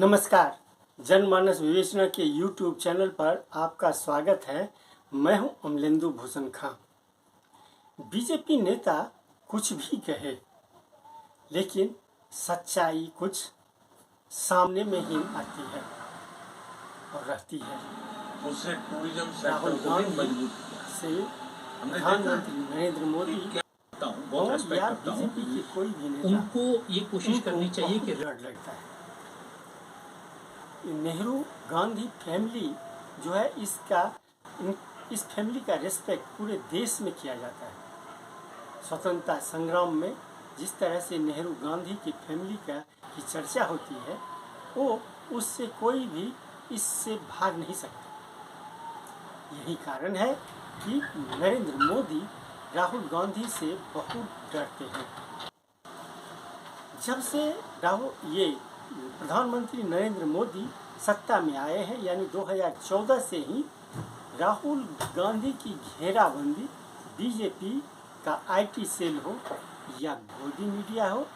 नमस्कार। जनमानस विवेचना के YouTube चैनल पर आपका स्वागत है। मैं हूं अमलेंदु भूषण खां। बीजेपी नेता कुछ भी कहे, लेकिन सच्चाई कुछ सामने में ही आती है और रहती है। उससे टूरिज्म राहुल सेक्टर को भी गांधी मजबूत से प्रधानमंत्री नरेंद्र मोदी बहुत रेस्पेक्ट या करता हूँ। बीजेपी के कोई भी नेता उनको ये कोशिश करनी चाहिए कि डर लगता है। नेहरू गांधी फैमिली जो है इस फैमिली का रिस्पेक्ट पूरे देश में किया जाता है। स्वतंत्रता संग्राम में जिस तरह से नेहरू गांधी की फैमिली की चर्चा होती है, वो उससे कोई भी इससे भाग नहीं सकता। यही कारण है कि नरेंद्र मोदी राहुल गांधी से बहुत डरते हैं। जब से ये प्रधानमंत्री नरेंद्र मोदी सत्ता में आए हैं, यानी 2014 से ही राहुल गांधी की घेराबंदी बीजेपी का आईटी सेल हो या गोदी मीडिया हो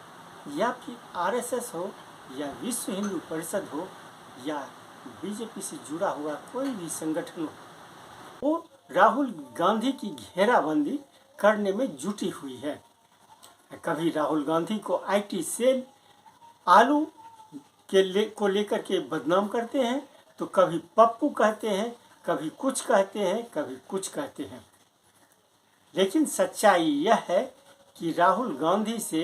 या फिर आरएसएस हो या विश्व हिंदू परिषद हो या बीजेपी से जुड़ा हुआ कोई भी संगठन हो, वो राहुल गांधी की घेराबंदी करने में जुटी हुई है। कभी राहुल गांधी को आईटी सेल आलू को लेकर के बदनाम करते हैं, तो कभी पप्पू कहते हैं, कभी कुछ कहते हैं, कभी कुछ कहते हैं। लेकिन सच्चाई यह है कि राहुल गांधी से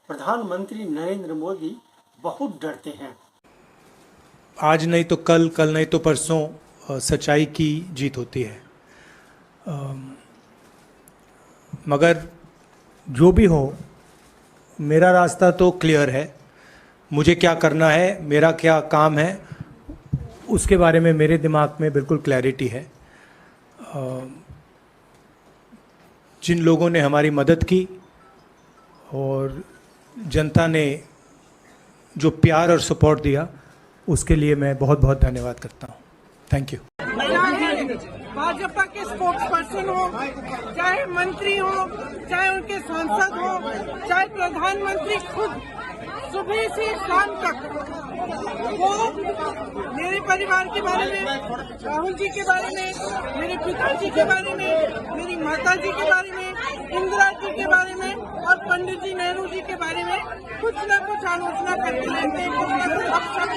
प्रधानमंत्री नरेंद्र मोदी बहुत डरते हैं। आज नहीं तो कल, कल नहीं तो परसों सच्चाई की जीत होती है। मगर जो भी हो, मेरा रास्ता तो क्लियर है। मुझे क्या करना है, मेरा क्या काम है, उसके बारे में मेरे दिमाग में बिल्कुल क्लैरिटी है। जिन लोगों ने हमारी मदद की और जनता ने जो प्यार और सपोर्ट दिया, उसके लिए मैं बहुत बहुत धन्यवाद करता हूँ। Thank you. भाजपा के स्पोक्स पर्सन हो, चाहे मंत्री हो, चाहे उनके सांसद हो, चाहे प्रधानमंत्री खुद, सुबह से शाम तक वो मेरे परिवार के बारे में, राहुल जी के बारे में, मेरे पिताजी के बारे में, मेरी माता जी के बारे में, इंदिरा जी के बारे में और पंडित जी नेहरू जी के बारे में कुछ न कुछ आलोचना करते रहते हैं। कुछ न कुछ अपशब्द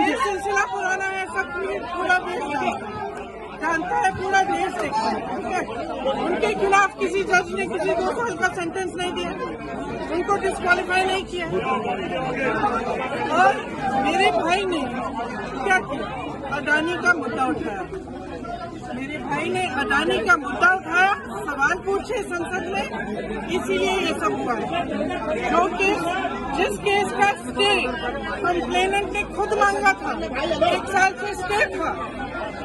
ये सिलसिला पुराना है, सब पूरा देश जानता है, पूरा देश देखता है। ठीक है, उनके खिलाफ किसी जज ने किसी 2 साल का सेंटेंस नहीं दिया, उनको डिस्क्वालीफाई नहीं किया। और मेरे भाई ने क्या किया, अडानी का मुद्दा उठाया। मेरे भाई ने अडानी का मुद्दा उठाया, सवाल पूछे संसद में, इसीलिए ये सब हुआ है। जो केस, जिस केस का स्टे कंप्लेनेंट ने खुद मांगा था, 1 साल से स्टे था,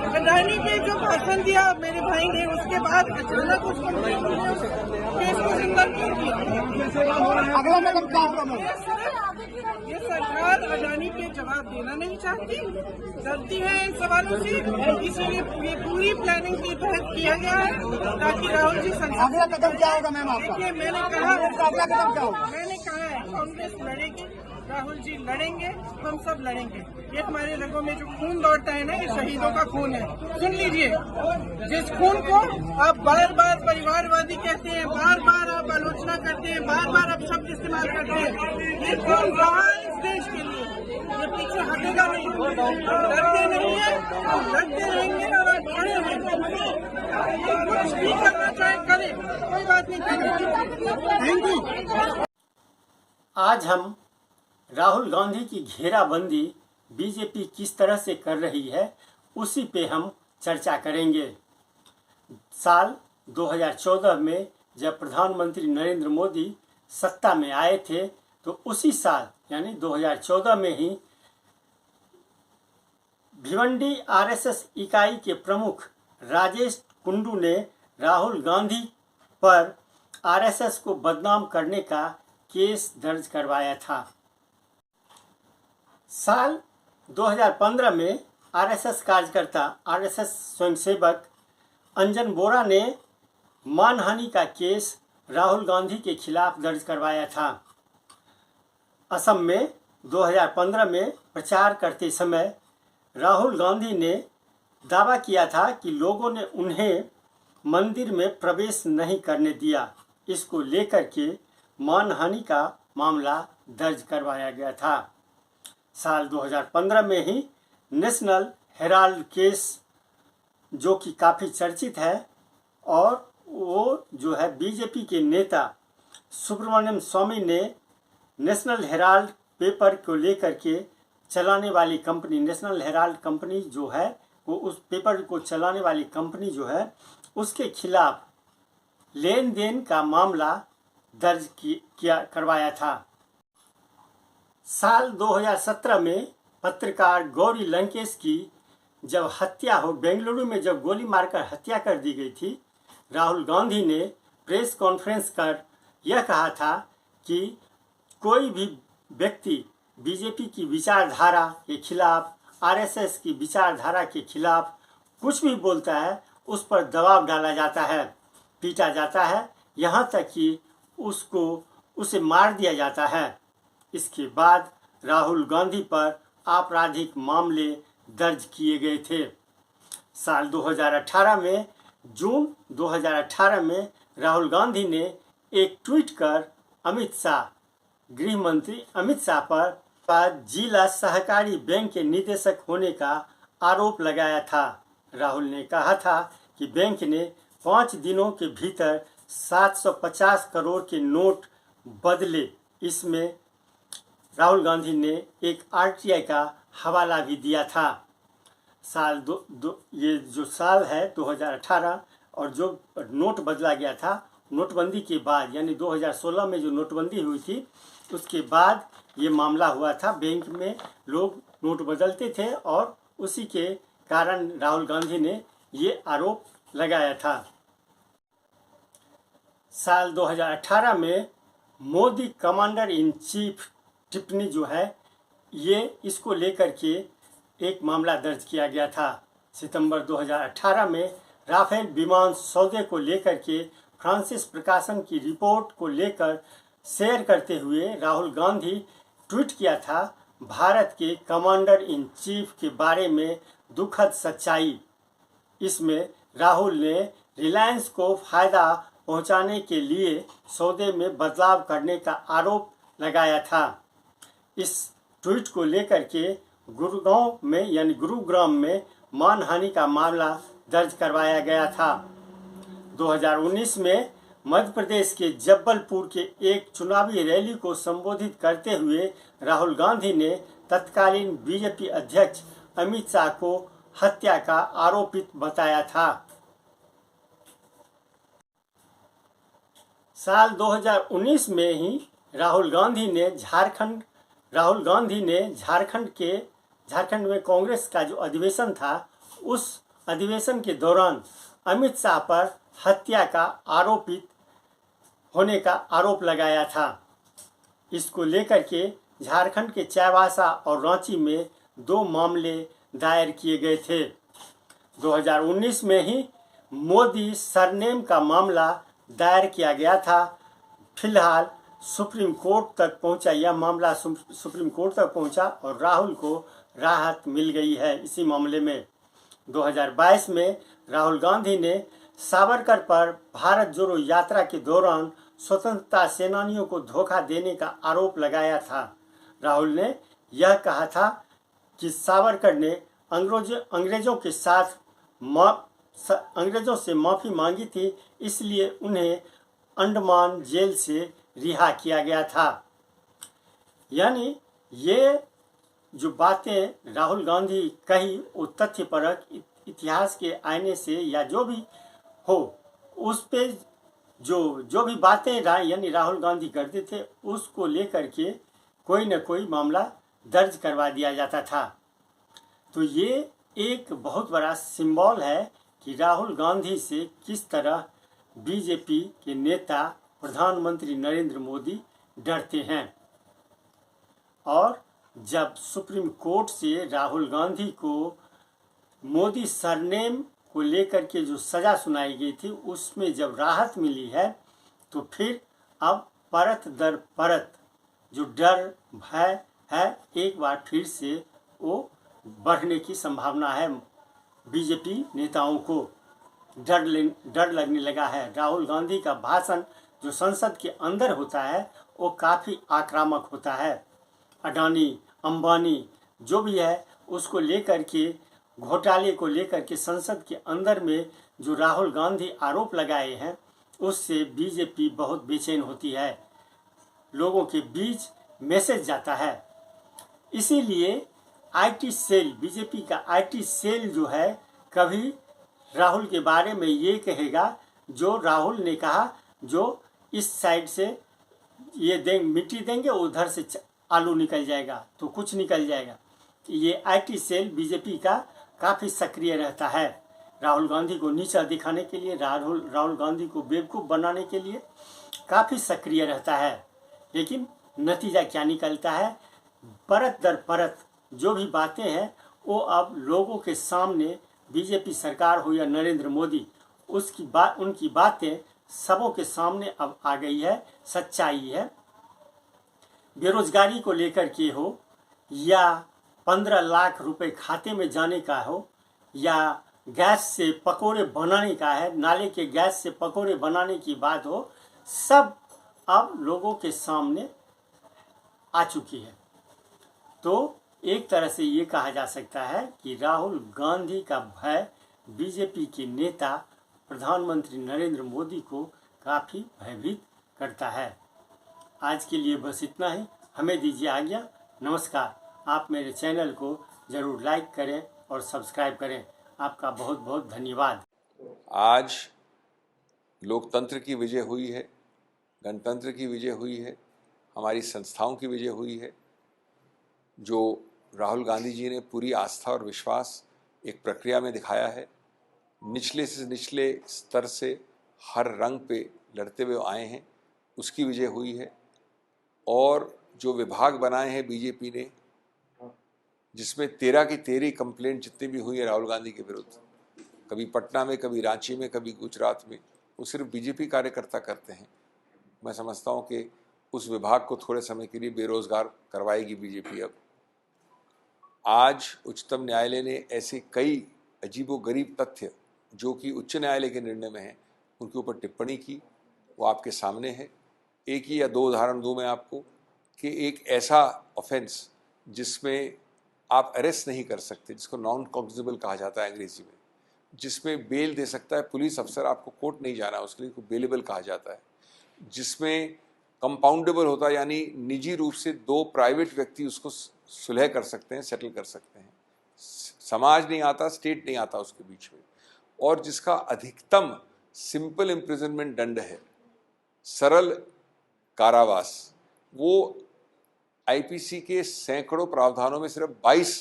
अडानी पे जो भाषण दिया मेरे भाई ने, उसके बाद अचानक उस कंप्लेंट ने उस केस को जिंदा क्यों किया? अगला कदम क्या होगा? ये सरकार अडानी पे जवाब देना नहीं चाहती, डरती है इन सवालों से, इसीलिए ये पूरी प्लानिंग के तहत किया गया है ताकि राहुल जी संसद। अगला कदम क्या होगा मैम आपका? देखिए, मैंने कहा अगला कदम क्या होगा? मैंने कहा है कांग्रेस लड़ेगी, राहुल जी लड़ेंगे, हम सब लड़ेंगे। ये हमारे रगों में जो खून दौड़ता है ना, ये शहीदों का खून है। सुन लीजिए, जिस खून को आप बार बार परिवारवादी कहते हैं, बार बार आप आलोचना करते हैं, बार बार आप शब्द इस्तेमाल करते हैं, ये खून रहा है इस देश के लिए, ये पीछे हटेगा नहीं। लड़ते नहीं है, लड़ते रहेंगे और आप खड़े रहेंगे। कुछ भी करना चाहे करे, कोई बात नहीं करेंगे। Thank you. आज हम राहुल गांधी की घेराबंदी बीजेपी किस तरह से कर रही है, उसी पे हम चर्चा करेंगे। साल 2014 में जब प्रधानमंत्री नरेंद्र मोदी सत्ता में आए थे, तो उसी साल यानी 2014 में ही भिवंडी आरएसएस इकाई के प्रमुख राजेश कुंडू ने राहुल गांधी पर आरएसएस को बदनाम करने का केस दर्ज करवाया था। साल 2015 में आरएसएस कार्यकर्ता, आरएसएस स्वयंसेवक अंजन बोरा ने मानहानि का केस राहुल गांधी के खिलाफ दर्ज करवाया था। असम में 2015 में प्रचार करते समय राहुल गांधी ने दावा किया था कि लोगों ने उन्हें मंदिर में प्रवेश नहीं करने दिया। इसको लेकर के मानहानि का मामला दर्ज करवाया गया था। साल 2015 में ही नेशनल हेराल्ड केस, जो कि काफ़ी चर्चित है, और वो जो है बीजेपी के नेता सुब्रमण्यम स्वामी ने नेशनल हेराल्ड पेपर को लेकर के चलाने वाली कंपनी, नेशनल हेराल्ड कंपनी जो है, वो उस पेपर को चलाने वाली कंपनी जो है उसके खिलाफ लेन देन का मामला दर्ज करवाया था। साल 2017 में पत्रकार गौरी लंकेश की जब हत्या हो, बेंगलुरु में जब गोली मारकर हत्या कर दी गई थी, राहुल गांधी ने प्रेस कॉन्फ्रेंस कर यह कहा था कि कोई भी व्यक्ति बीजेपी की विचारधारा के खिलाफ, आरएसएस की विचारधारा के खिलाफ कुछ भी बोलता है, उस पर दबाव डाला जाता है, पीटा जाता है, यहाँ तक कि उसे मार दिया जाता है। इसके बाद राहुल गांधी पर आपराधिक मामले दर्ज किए गए थे। साल 2018 में, जून 2018 में राहुल गांधी ने एक ट्वीट कर अमित शाह, गृह मंत्री अमित शाह पर जिला सहकारी बैंक के निदेशक होने का आरोप लगाया था। राहुल ने कहा था कि बैंक ने 5 दिनों के भीतर 750 करोड़ के नोट बदले। इसमें राहुल गांधी ने एक आरटीआई का हवाला भी दिया था। ये जो साल है 2018, और जो नोट बदला गया था नोटबंदी के बाद, यानी 2016 में जो नोटबंदी हुई थी उसके बाद ये मामला हुआ था। बैंक में लोग नोट बदलते थे और उसी के कारण राहुल गांधी ने ये आरोप लगाया था। साल 2018 में मोदी कमांडर इन चीफ टिप्पणी जो है, ये इसको लेकर के एक मामला दर्ज किया गया था। सितंबर 2018 में राफेल विमान सौदे को लेकर के फ्रांसिस प्रकाशन की रिपोर्ट को लेकर शेयर करते हुए राहुल गांधी ट्वीट किया था, भारत के कमांडर इन चीफ के बारे में दुखद सच्चाई। इसमें राहुल ने रिलायंस को फायदा पहुंचाने के लिए सौदे में बदलाव करने का आरोप लगाया था। इस ट्वीट को लेकर के गुरुगांव में, यानी गुरुग्राम में मानहानि का मामला दर्ज करवाया गया था। 2019 में मध्य प्रदेश के जबलपुर के एक चुनावी रैली को संबोधित करते हुए राहुल गांधी ने तत्कालीन बीजेपी अध्यक्ष अमित शाह को हत्या का आरोपित बताया था। साल 2019 में ही राहुल गांधी ने झारखंड में कांग्रेस का जो अधिवेशन था, उस अधिवेशन के दौरान अमित शाह पर हत्या का आरोपित होने का आरोप लगाया था। इसको लेकर के झारखंड के चाईबासा और रांची में 2 मामले दायर किए गए थे। 2019 में ही मोदी सरनेम का मामला दायर किया गया था। फिलहाल सुप्रीम कोर्ट तक पहुंचा, यह मामला सुप्रीम कोर्ट तक पहुंचा और राहुल को राहत मिल गई है इसी मामले में। 2022 में राहुल गांधी ने सावरकर पर भारत जोड़ो यात्रा के दौरान स्वतंत्रता सेनानियों को धोखा देने का आरोप लगाया था। राहुल ने यह कहा था कि सावरकर ने अंग्रेजों से माफ़ी मांगी थी, इसलिए उन्हें अंडमान जेल से रिहा किया गया था। यानी ये जो बातें राहुल गांधी कही, वो तथ्यपरक इतिहास के आईने से या जो भी हो, उस पे जो भी बातें यानी राहुल गांधी करते थे, उसको लेकर के कोई न कोई मामला दर्ज करवा दिया जाता था। तो ये एक बहुत बड़ा सिंबल है कि राहुल गांधी से किस तरह बीजेपी के नेता प्रधानमंत्री नरेंद्र मोदी डरते हैं। और जब सुप्रीम कोर्ट से राहुल गांधी को मोदी सरनेम को लेकर के जो सज़ा सुनाई गई थी, उसमें जब राहत मिली है, तो फिर अब परत दर परत जो डर, भय, है एक बार फिर से वो बढ़ने की संभावना है। बीजेपी नेताओं को डर लगने लगा है। राहुल गांधी का भाषण जो संसद के अंदर होता है वो काफ़ी आक्रामक होता है। अडानी अंबानी जो भी है उसको लेकर के, घोटाले को लेकर के संसद के अंदर में जो राहुल गांधी आरोप लगाए हैं उससे बीजेपी बहुत बेचैन होती है, लोगों के बीच मैसेज जाता है। इसीलिए आईटी सेल, बीजेपी का आईटी सेल जो है कभी राहुल के बारे में ये कहेगा जो राहुल ने कहा, जो इस साइड से ये मिट्टी देंगे उधर से आलू निकल जाएगा तो कुछ निकल जाएगा। ये आईटी सेल बीजेपी का काफ़ी सक्रिय रहता है, राहुल गांधी को नीचा दिखाने के लिए, राहुल गांधी को बेवकूफ़ बनाने के लिए काफ़ी सक्रिय रहता है। लेकिन नतीजा क्या निकलता है, परत दर परत जो भी बातें हैं वो अब लोगों के सामने, बीजेपी सरकार हो या नरेंद्र मोदी, उनकी बातें सबों के सामने अब आ गई है। सच्चाई है, बेरोजगारी को लेकर के हो या 15 लाख रुपए खाते में जाने का हो या गैस से पकोड़े बनाने का है, नाले के गैस से पकोड़े बनाने की बात हो, सब अब लोगों के सामने आ चुकी है। तो एक तरह से ये कहा जा सकता है कि राहुल गांधी का भय बीजेपी के नेता प्रधानमंत्री नरेंद्र मोदी को काफ़ी भयभीत करता है। आज के लिए बस इतना ही, हमें दीजिए आज्ञा। नमस्कार। आप मेरे चैनल को ज़रूर लाइक करें और सब्सक्राइब करें। आपका बहुत बहुत धन्यवाद। आज लोकतंत्र की विजय हुई है, गणतंत्र की विजय हुई है, हमारी संस्थाओं की विजय हुई है। जो राहुल गांधी जी ने पूरी आस्था और विश्वास एक प्रक्रिया में दिखाया है, निचले से निचले स्तर से हर रंग पे लड़ते हुए आए हैं, उसकी विजय हुई है। और जो विभाग बनाए हैं बीजेपी ने, जिसमें 13 की 13 कंप्लेंट जितनी भी हुई है राहुल गांधी के विरुद्ध, कभी पटना में, कभी रांची में, कभी गुजरात में, वो सिर्फ बीजेपी कार्यकर्ता करते हैं। मैं समझता हूँ कि उस विभाग को थोड़े समय के लिए बेरोजगार करवाएगी बीजेपी। अब आज उच्चतम न्यायालय ने ऐसे कई अजीबोगरीब तथ्य जो कि उच्च न्यायालय के निर्णय में हैं, उनके ऊपर टिप्पणी की, वो आपके सामने है। एक ही या दो उदाहरण दूं मैं आपको कि एक ऐसा ऑफेंस जिसमें आप अरेस्ट नहीं कर सकते, जिसको नॉन कॉग्निजेबल कहा जाता है अंग्रेजी में, जिसमें बेल दे सकता है पुलिस अफसर, आपको कोर्ट नहीं जाना, उसके लिए बेलेबल कहा जाता है, जिसमें कंपाउंडेबल होता है, यानी निजी रूप से 2 प्राइवेट व्यक्ति उसको सुलह कर सकते हैं, सेटल कर सकते हैं, समाज नहीं आता, स्टेट नहीं आता उसके बीच में, और जिसका अधिकतम सिंपल इम्प्रिजनमेंट दंड है, सरल कारावास, वो आईपीसी के सैकड़ों प्रावधानों में सिर्फ 22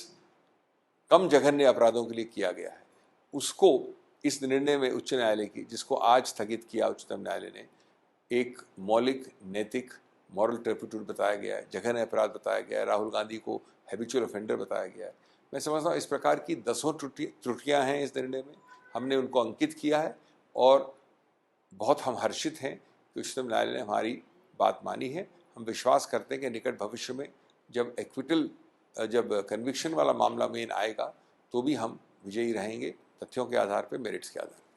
कम जघन्य अपराधों के लिए किया गया है। उसको इस निर्णय में उच्च न्यायालय की, जिसको आज स्थगित किया उच्चतम न्यायालय ने, एक मौलिक नैतिक मॉरल टर्पिट्यूड बताया गया है, जघन्य अपराध बताया गया है, राहुल गांधी को हैबिचुअल ऑफेंडर बताया गया है। मैं समझता हूँ इस प्रकार की 10 त्रुटियाँ हैं इस निर्णय में, हमने उनको अंकित किया है और बहुत हम हर्षित हैं कि उच्चतम न्यायालय ने हमारी बात मानी है। हम विश्वास करते हैं कि निकट भविष्य में जब जब कन्विक्शन वाला मामला मेन आएगा तो भी हम विजयी रहेंगे, तथ्यों के आधार पर, मेरिट्स के आधार पर।